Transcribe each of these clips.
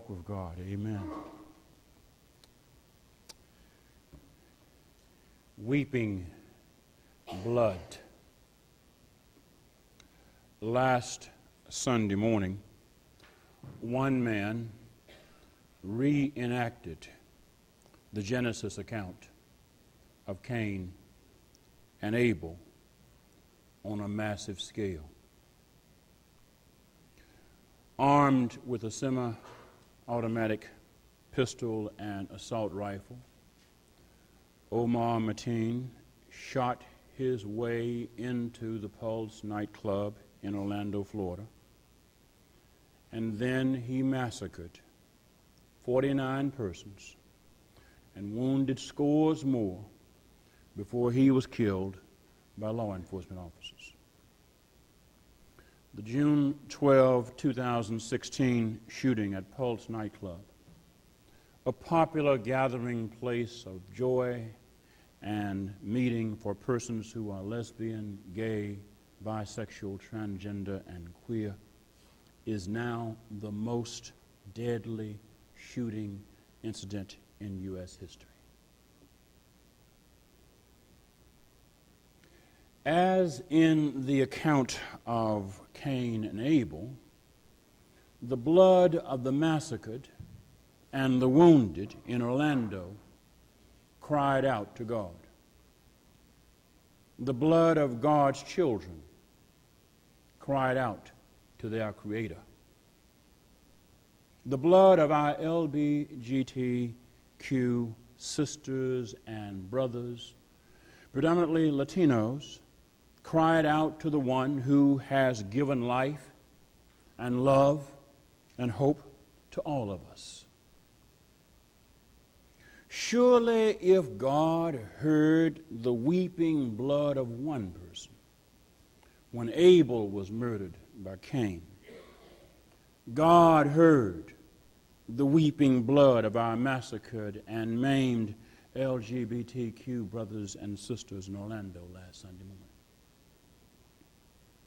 walk with God. Amen. Weeping blood. Last Sunday morning, one man reenacted the Genesis account of Cain and Abel on a massive scale. Armed with a semi-automatic pistol and assault rifle, Omar Mateen shot his way into the Pulse nightclub in Orlando, Florida, and then he massacred 49 persons and wounded scores more before he was killed by law enforcement officers. The June 12, 2016 shooting at Pulse nightclub, a popular gathering place of joy and meeting for persons who are lesbian, gay, bisexual, transgender, and queer, is now the most deadly shooting incident in U.S. history. As in the account of Cain and Abel, the blood of the massacred and the wounded in Orlando cried out to God. The blood of God's children cried out to their Creator. The blood of our LGBTQ sisters and brothers, predominantly Latinos, cried out to the one who has given life and love and hope to all of us. Surely if God heard the weeping blood of one person when Abel was murdered by Cain, God heard the weeping blood of our massacred and maimed LGBTQ brothers and sisters in Orlando last Sunday morning.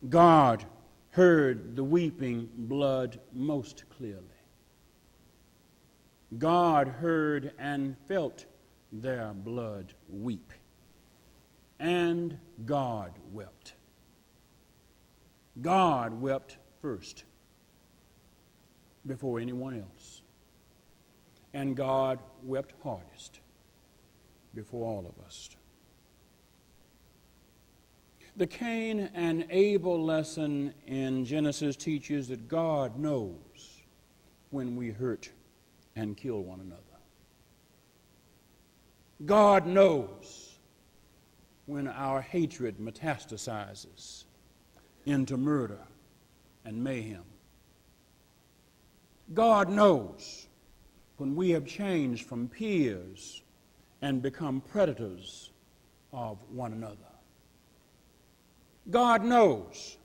God heard the weeping blood most clearly. God heard and felt their blood weep. And God wept. God wept first before anyone else. And God wept hardest before all of us. The Cain and Abel lesson in Genesis teaches that God knows when we hurt and kill one another. God knows when our hatred metastasizes into murder and mayhem. God knows when we have changed from peers and become predators of one another. God knows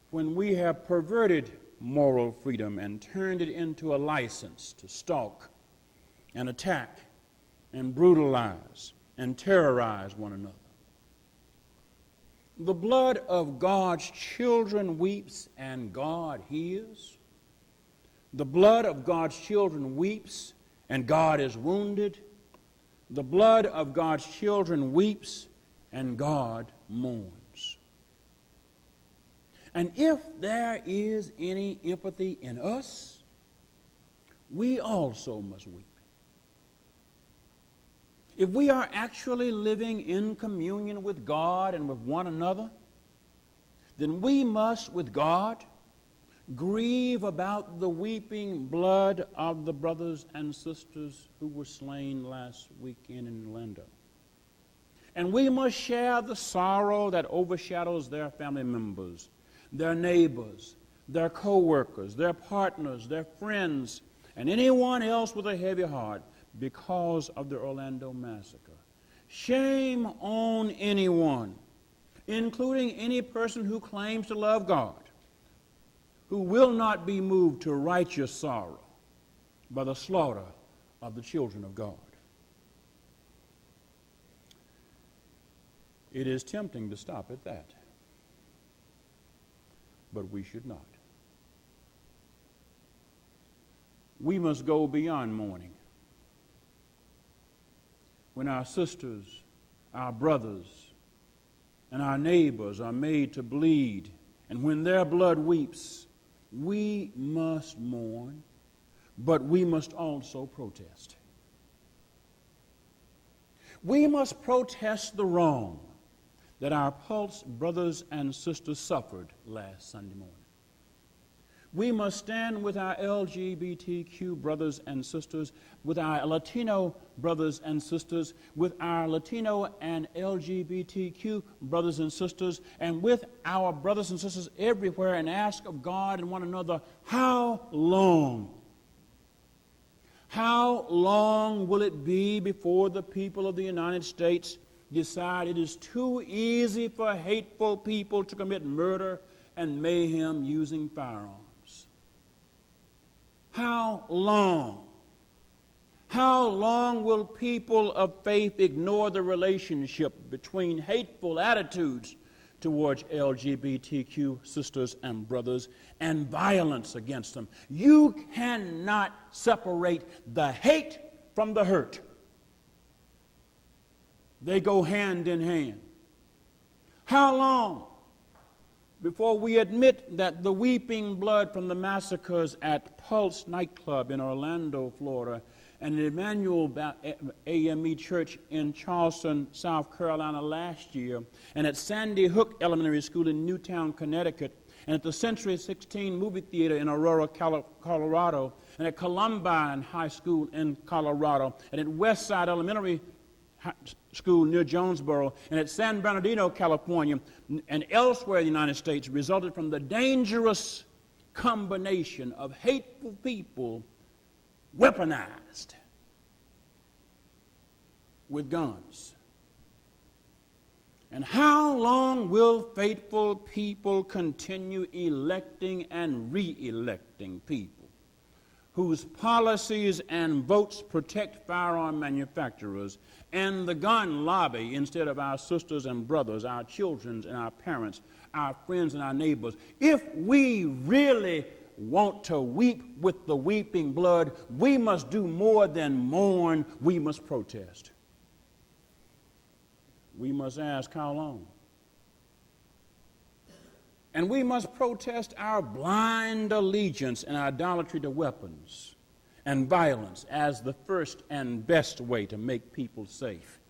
when we have perverted moral freedom and turned it into a license to stalk and attack and brutalize and terrorize one another. The blood of God's children weeps and God hears. The blood of God's children weeps and God is wounded. The blood of God's children weeps and God mourns. And if there is any empathy in us, we also must weep. If we are actually living in communion with God and with one another, then we must, with God, grieve about the weeping blood of the brothers and sisters who were slain last weekend in Orlando. And we must share the sorrow that overshadows their family members, their neighbors, their co-workers, their partners, their friends, and anyone else with a heavy heart because of the Orlando massacre. Shame on anyone, including any person who claims to love God, who will not be moved to righteous sorrow by the slaughter of the children of God. It is tempting to stop at that, but we should not. we must go beyond mourning. When our sisters, our brothers, and our neighbors are made to bleed, and when their blood weeps, we must mourn, but we must also protest. We must protest the wrong that our Pulse brothers and sisters suffered last Sunday morning. We must stand with our LGBTQ brothers and sisters, with our Latino brothers and sisters, with our Latino and LGBTQ brothers and sisters, and with our brothers and sisters everywhere, and ask of God and one another, how long? How long will it be before the people of the United States decide it is too easy for hateful people to commit murder and mayhem using firearms? How long? How long will people of faith ignore the relationship between hateful attitudes towards LGBTQ sisters and brothers and violence against them? You cannot separate the hate from the hurt. They go hand in hand. How long before we admit that the weeping blood from the massacres at Pulse nightclub in Orlando, Florida, and the Emmanuel AME Church in Charleston, South Carolina last year, and at Sandy Hook Elementary School in Newtown, Connecticut, and at the Century 16 Movie Theater in Aurora, Colorado, and at Columbine High School in Colorado, and at Westside Elementary School near Jonesboro, and at San Bernardino, California, and elsewhere in the United States, resulted from the dangerous combination of hateful people weaponized with guns. And how long will faithful people continue electing and re-electing people whose policies and votes protect firearm manufacturers and the gun lobby instead of our sisters and brothers, our children and our parents, our friends and our neighbors? If we really want to weep with the weeping blood, we must do more than mourn. We must protest. We must ask, how long? And we must protest our blind allegiance and idolatry to weapons and violence as the first and best way to make people safe.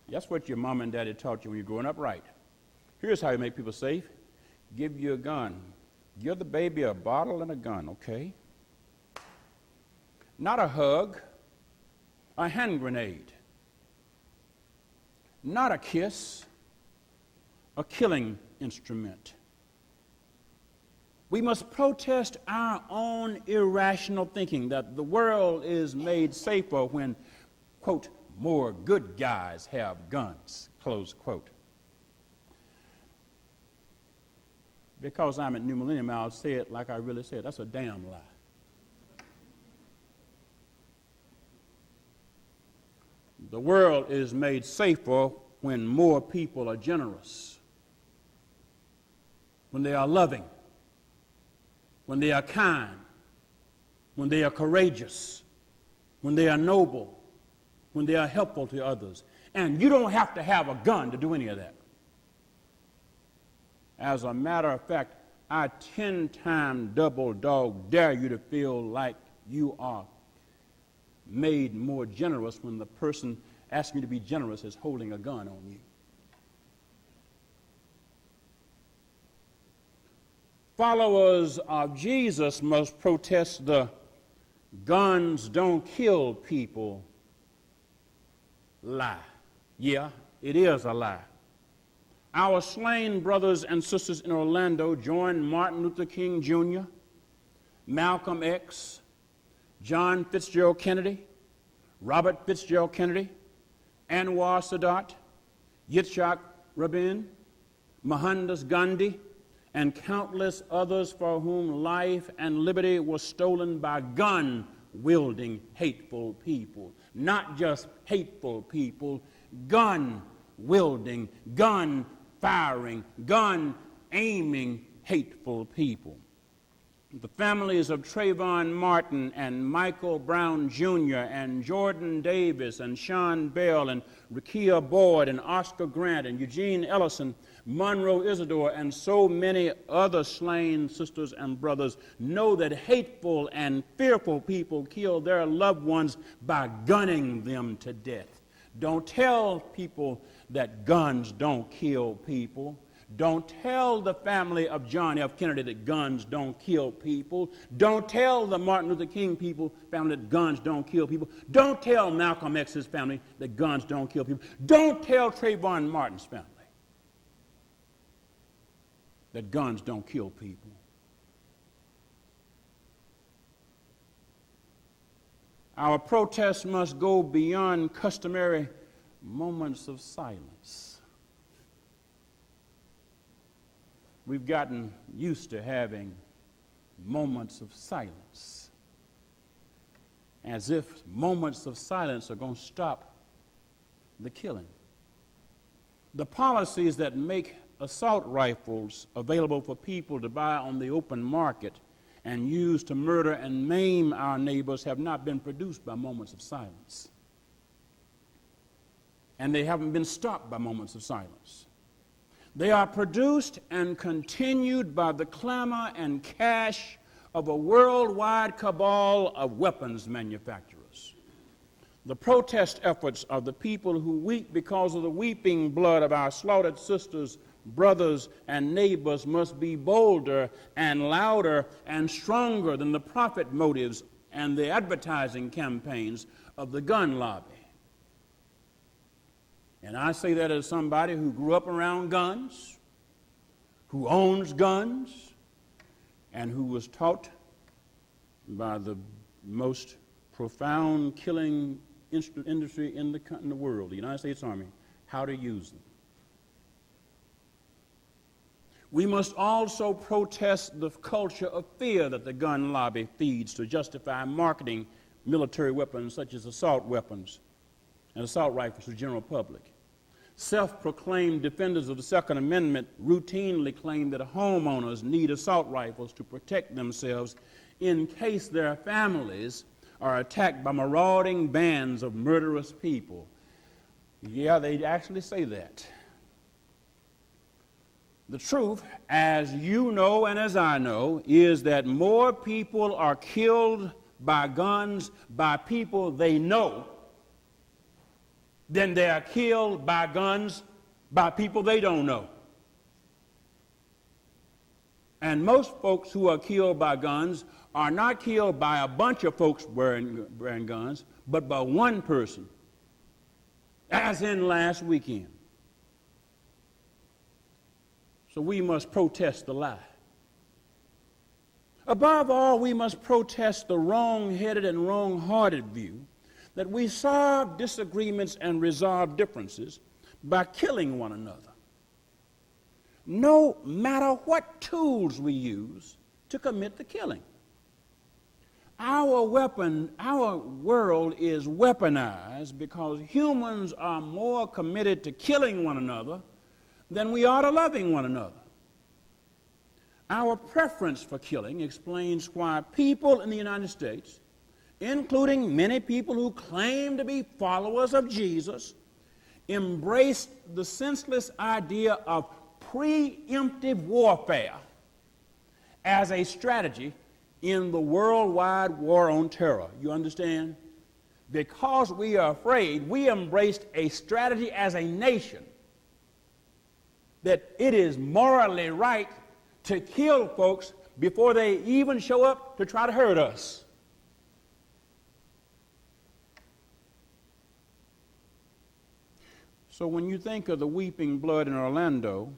That's what your mom and daddy taught you when you were growing up, right? Here's how you make people safe. Give you a gun. Give the baby a bottle and a gun, okay? Not a hug, a hand grenade. Not a kiss, a killing instrument. We must protest our own irrational thinking that the world is made safer when, quote, more good guys have guns, close quote. Because I'm at New Millennium, I'll say it like I really said. That's a damn lie. The world is made safer when more people are generous, when they are loving, when they are kind, when they are courageous, when they are noble, when they are helpful to others. And you don't have to have a gun to do any of that. As a matter of fact, I 10-time double dog dare you to feel like you are made more generous when the person asking you to be generous is holding a gun on you. Followers of Jesus must protest the guns don't kill people lie. Yeah, it is a lie. Our slain brothers and sisters in Orlando joined Martin Luther King Jr., Malcolm X, John Fitzgerald Kennedy, Robert Fitzgerald Kennedy, Anwar Sadat, Yitzhak Rabin, Mohandas Gandhi, and countless others for whom life and liberty was stolen by gun-wielding hateful people. Not just hateful people, gun-wielding, gun-firing, gun-aiming hateful people. The families of Trayvon Martin and Michael Brown Jr. and Jordan Davis and Sean Bell and Rekia Boyd and Oscar Grant and Eugene Ellison, Monroe Isidore, and so many other slain sisters and brothers know that hateful and fearful people kill their loved ones by gunning them to death. Don't tell people that guns don't kill people. Don't tell the family of John F. Kennedy that guns don't kill people. Don't tell the Martin Luther King family that guns don't kill people. Don't tell Malcolm X's family that guns don't kill people. Don't tell Trayvon Martin's family that guns don't kill people. Our protests must go beyond customary moments of silence. We've gotten used to having moments of silence, as if moments of silence are going to stop the killing. The policies that make assault rifles available for people to buy on the open market and use to murder and maim our neighbors have not been produced by moments of silence. And they haven't been stopped by moments of silence. They are produced and continued by the clamor and cash of a worldwide cabal of weapons manufacturers. The protest efforts of the people who weep because of the weeping blood of our slaughtered sisters, brothers, and neighbors must be bolder and louder and stronger than the profit motives and the advertising campaigns of the gun lobby. And I say that as somebody who grew up around guns, who owns guns, and who was taught by the most profound killing industry in the world, the United States Army, how to use them. We must also protest the culture of fear that the gun lobby feeds to justify marketing military weapons such as assault weapons and assault rifles to the general public. Self-proclaimed defenders of the Second Amendment routinely claim that homeowners need assault rifles to protect themselves in case their families are attacked by marauding bands of murderous people. Yeah, they actually say that. The truth, as you know and as I know, is that more people are killed by guns by people they know than they are killed by guns by people they don't know. And most folks who are killed by guns are not killed by a bunch of folks wearing guns, but by one person, as in last weekend. So we must protest the lie. Above all, we must protest the wrong-headed and wrong-hearted view that we solve disagreements and resolve differences by killing one another, no matter what tools we use to commit the killing. Our world is weaponized because humans are more committed to killing one another than we are to loving one another. Our preference for killing explains why people in the United States, including many people who claim to be followers of Jesus, embraced the senseless idea of preemptive warfare as a strategy in the worldwide war on terror. You understand? Because we are afraid, we embraced a strategy as a nation that it is morally right to kill folks before they even show up to try to hurt us. So when you think of the weeping blood in Orlando,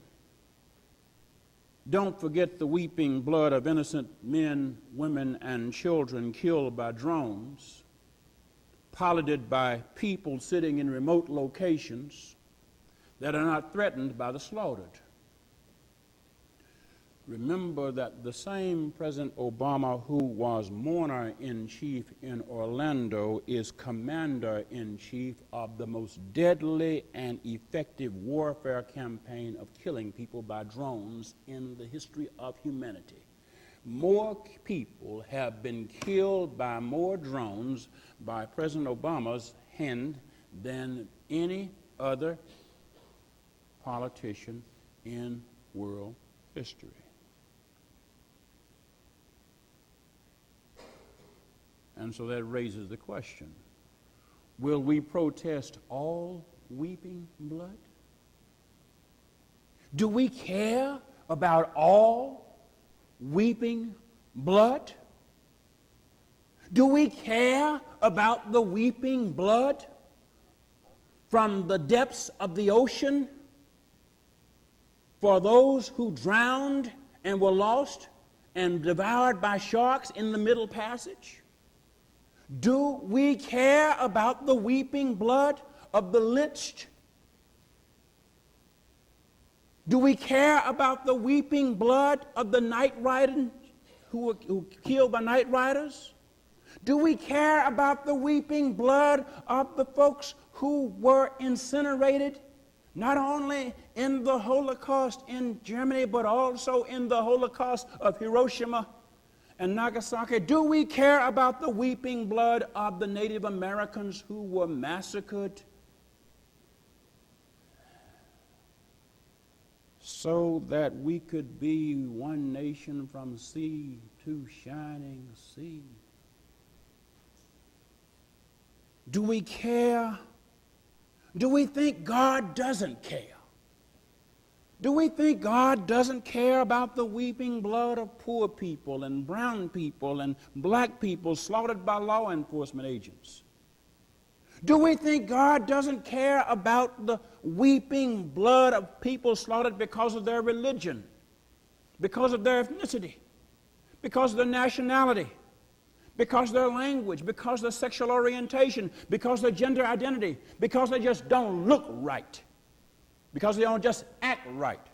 don't forget the weeping blood of innocent men, women, and children killed by drones, piloted by people sitting in remote locations that are not threatened by the slaughtered. Remember that the same President Obama who was mourner-in-chief in Orlando is commander-in-chief of the most deadly and effective warfare campaign of killing people by drones in the history of humanity. more people have been killed by more drones by President Obama's hand than any other politician in world history. And so that raises the question, will we protest all weeping blood? Do we care about all weeping blood? Do we care about the weeping blood from the depths of the ocean for those who drowned and were lost and devoured by sharks in the Middle Passage? Do we care about the weeping blood of the lynched? Do we care about the weeping blood of the night riders who were killed by night riders? Do we care about the weeping blood of the folks who were incinerated, not only in the Holocaust in Germany, but also in the Holocaust of Hiroshima and Nagasaki? Do we care about the weeping blood of the Native Americans who were massacred so that we could be one nation from sea to shining sea? Do we care? Do we think God doesn't care? Do we think God doesn't care about the weeping blood of poor people and brown people and black people slaughtered by law enforcement agents? Do we think God doesn't care about the weeping blood of people slaughtered because of their religion, because of their ethnicity, because of their nationality, because of their language, because of their sexual orientation, because of their gender identity, because they just don't look right, because they don't just act right?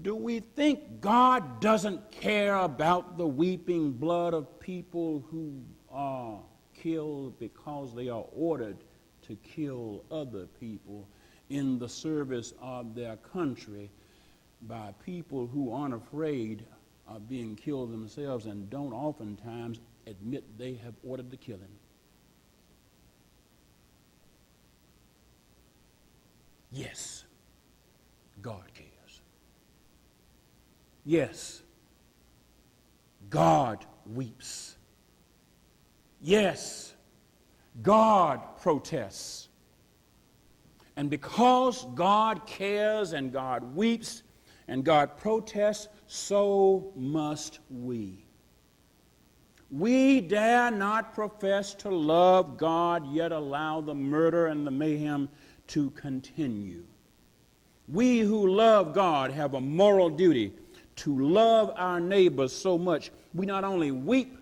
Do we think God doesn't care about the weeping blood of people who are killed because they are ordered to kill other people in the service of their country by people who aren't afraid of being killed themselves and don't oftentimes admit they have ordered the killing? Yes, God cares. Yes, God weeps. Yes, God protests. And because God cares and God weeps and God protests, so must we. We dare not profess to love God, yet allow the murder and the mayhem to continue. We who love God have a moral duty to love our neighbors so much we not only weep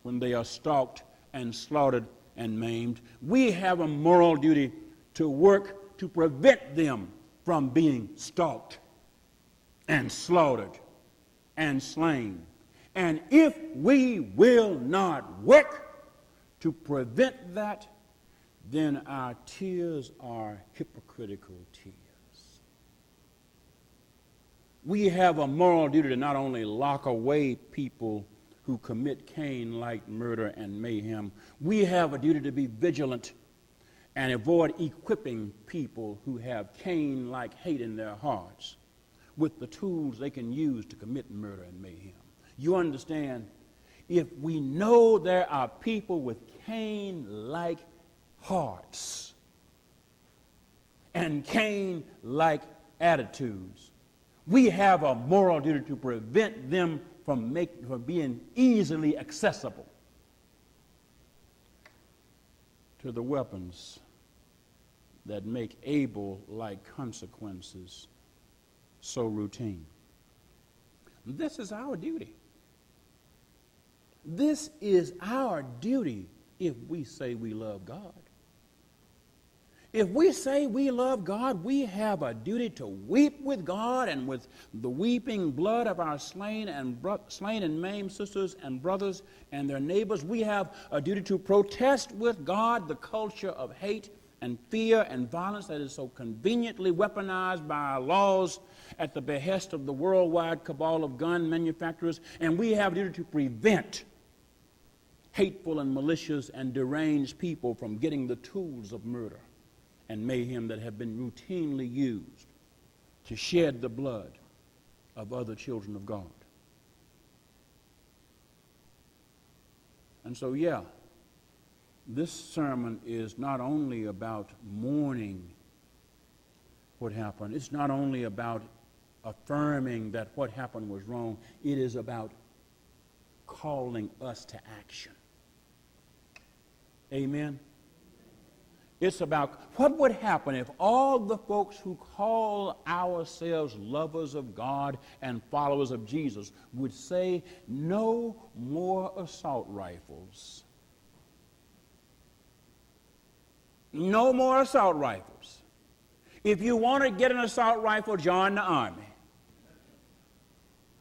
when they are stalked and slaughtered and maimed, we have a moral duty to work to prevent them from being stalked and slaughtered and slain. And if we will not work to prevent that, then our tears are hypocritical tears. We have a moral duty to not only lock away people who commit Cain-like murder and mayhem, we have a duty to be vigilant and avoid equipping people who have Cain-like hate in their hearts with the tools they can use to commit murder and mayhem. You understand? If we know there are people with Cain-like hearts and Cain-like attitudes, we have a moral duty to prevent them from being easily accessible to the weapons that make Abel-like consequences so routine. This is our duty. This is our duty if we say we love God. If we say we love God, we have a duty to weep with God and with the weeping blood of our slain and maimed sisters and brothers and their neighbors. We have a duty to protest with God the culture of hate and fear and violence that is so conveniently weaponized by our laws at the behest of the worldwide cabal of gun manufacturers, and we have a duty to prevent hateful and malicious and deranged people from getting the tools of murder and mayhem that have been routinely used to shed the blood of other children of God. And so, yeah, this sermon is not only about mourning what happened. It's not only about affirming that what happened was wrong. It is about calling us to action. Amen? It's about what would happen if all the folks who call ourselves lovers of God and followers of Jesus would say no more assault rifles. No more assault rifles. If you want to get an assault rifle, join the Army.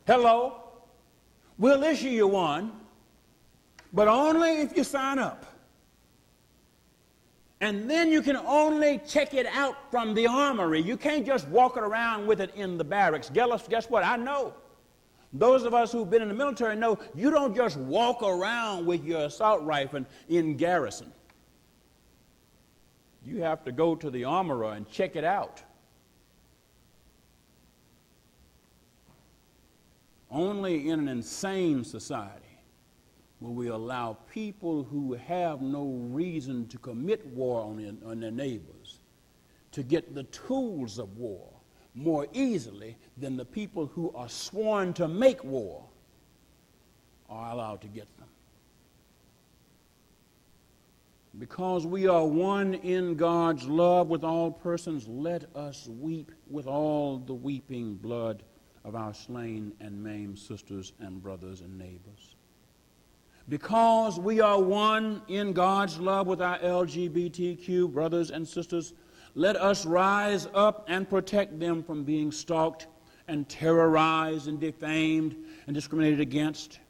Hello? We'll issue you one, but only if you sign up. And then you can only check it out from the armory. You can't just walk it around with it in the barracks. Guess what? I know. Those of us who've been in the military know you don't just walk around with your assault rifle in garrison. You have to go to the armorer and check it out. Only in an insane society will we allow people who have no reason to commit war on their neighbors to get the tools of war more easily than the people who are sworn to make war are allowed to get them. Because we are one in God's love with all persons, let us weep with all the weeping blood of our slain and maimed sisters and brothers and neighbors. Because we are one in God's love with our LGBTQ brothers and sisters, let us rise up and protect them from being stalked and terrorized and defamed and discriminated against.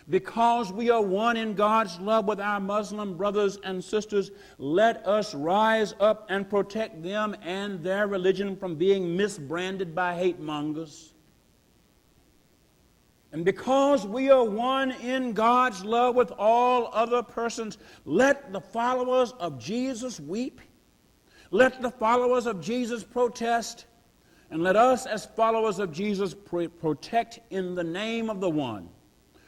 Because we are one in God's love with our Muslim brothers and sisters, let us rise up and protect them and their religion from being misbranded by hate mongers. And because we are one in God's love with all other persons, let the followers of Jesus weep. Let the followers of Jesus protest. And let us as followers of Jesus protect in the name of the one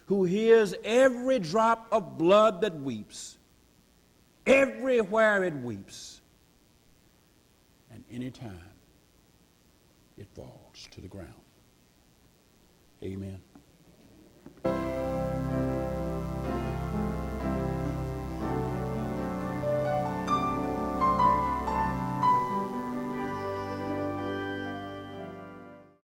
who hears every drop of blood that weeps. Everywhere it weeps. And anytime it falls to the ground. Amen.